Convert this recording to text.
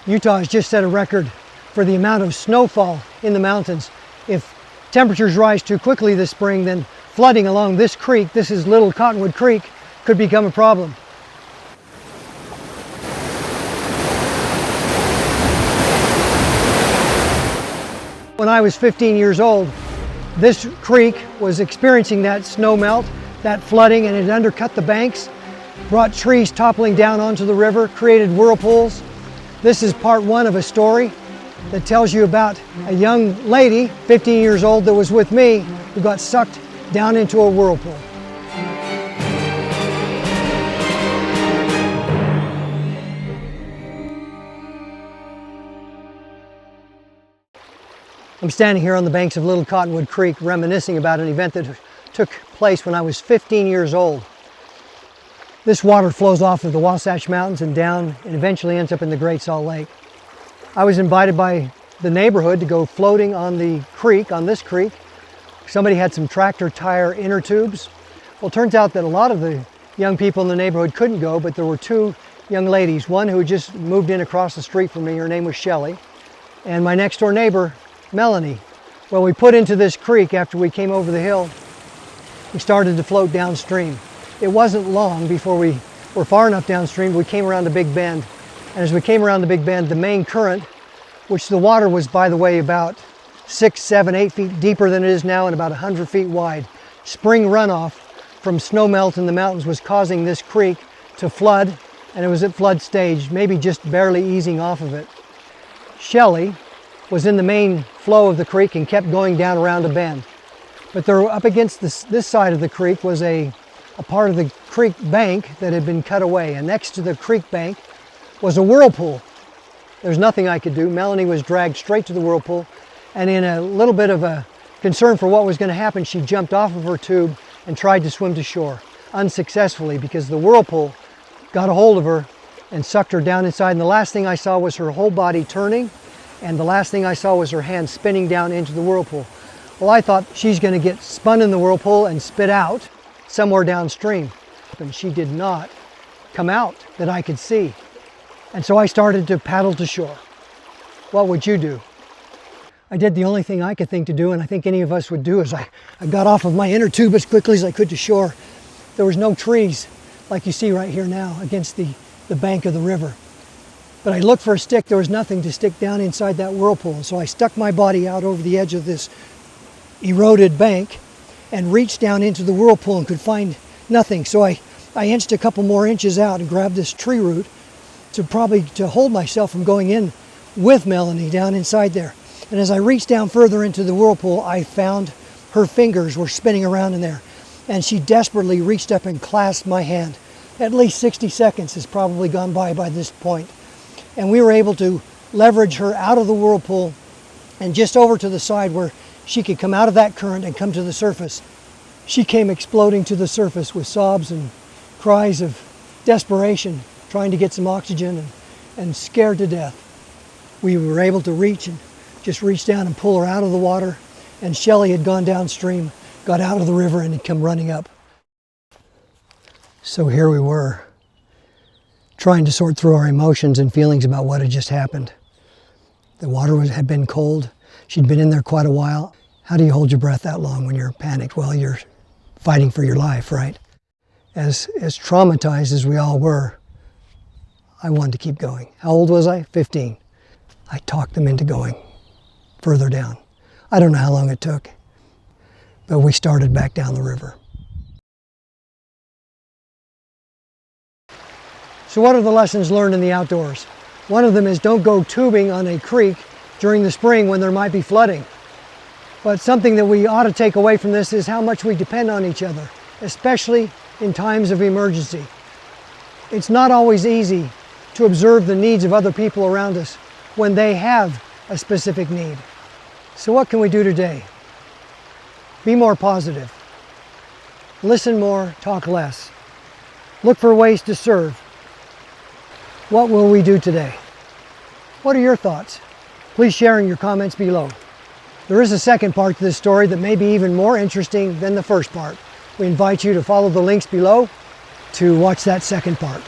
Utah has just set a record for the amount of snowfall in the mountains. If temperatures rise too quickly this spring, then flooding along this creek, this is Little Cottonwood Creek, could become a problem. When I was 15 years old, this creek was experiencing that snow melt, that flooding, and it undercut the banks, brought trees toppling down onto the river, created whirlpools. This is part one of a story that tells you about a young lady, 15 years old, that was with me, who got sucked down into a whirlpool. I'm standing here on the banks of Little Cottonwood Creek reminiscing about an event that took place when I was 15 years old. This water flows off of the Wasatch Mountains and down and eventually ends up in the Great Salt Lake. I was invited by the neighborhood to go floating on the creek, on this creek. Somebody had some tractor tire inner tubes. Well, it turns out that a lot of the young people in the neighborhood couldn't go, but there were two young ladies, one who just moved in across the street from me, her name was Shelley, and my next door neighbor, Melanie. Well, we put into this creek after we came over the hill. We started to float downstream. It wasn't long before we were far enough downstream, we came around a big bend. And as we came around the big bend, the main current, which the water was, by the way, about 6, 7, 8 feet deeper than it is now and about 100 feet wide, spring runoff from snowmelt in the mountains was causing this creek to flood, and it was at flood stage, maybe just barely easing off of it. Shelley was in the main flow of the creek and kept going down around a bend. But there, up against this side of the creek was a part of the creek bank that had been cut away, and next to the creek bank was a whirlpool. There's nothing I could do. Melanie was dragged straight to the whirlpool, and in a little bit of a concern for what was going to happen, she jumped off of her tube and tried to swim to shore, unsuccessfully, because the whirlpool got a hold of her and sucked her down inside, and the last thing I saw was her whole body turning, and the last thing I saw was her hand spinning down into the whirlpool. Well, I thought she's going to get spun in the whirlpool and spit out somewhere downstream. And she did not come out that I could see. And so I started to paddle to shore. What would you do? I did the only thing I could think to do, and I think any of us would do, is I got off of my inner tube as quickly as I could to shore. There was no trees like you see right here now against the bank of the river. But I looked for a stick. There was nothing to stick down inside that whirlpool. So I stuck my body out over the edge of this eroded bank and reached down into the whirlpool and could find nothing. So I inched a couple more inches out and grabbed this tree root to hold myself from going in with Melanie down inside there. And as I reached down further into the whirlpool, I found her fingers were spinning around in there. And she desperately reached up and clasped my hand. At least 60 seconds has probably gone by this point. And we were able to leverage her out of the whirlpool and just over to the side where she could come out of that current and come to the surface. She came exploding to the surface with sobs and cries of desperation, trying to get some oxygen and scared to death. We were able to reach down and pull her out of the water, and Shelley had gone downstream, got out of the river, and had come running up. So here we were, trying to sort through our emotions and feelings about what had just happened. The water had been cold. She'd been in there quite a while. How do you hold your breath that long when you're panicked? Well, you're fighting for your life, right? As traumatized as we all were, I wanted to keep going. How old was I? 15. I talked them into going further down. I don't know how long it took, but we started back down the river. So what are the lessons learned in the outdoors? One of them is don't go tubing on a creek during the spring when there might be flooding. But something that we ought to take away from this is how much we depend on each other, especially in times of emergency. It's not always easy to observe the needs of other people around us when they have a specific need. So what can we do today? Be more positive. Listen more, talk less. Look for ways to serve. What will we do today? What are your thoughts? Please share in your comments below. There is a second part to this story that may be even more interesting than the first part. We invite you to follow the links below to watch that second part.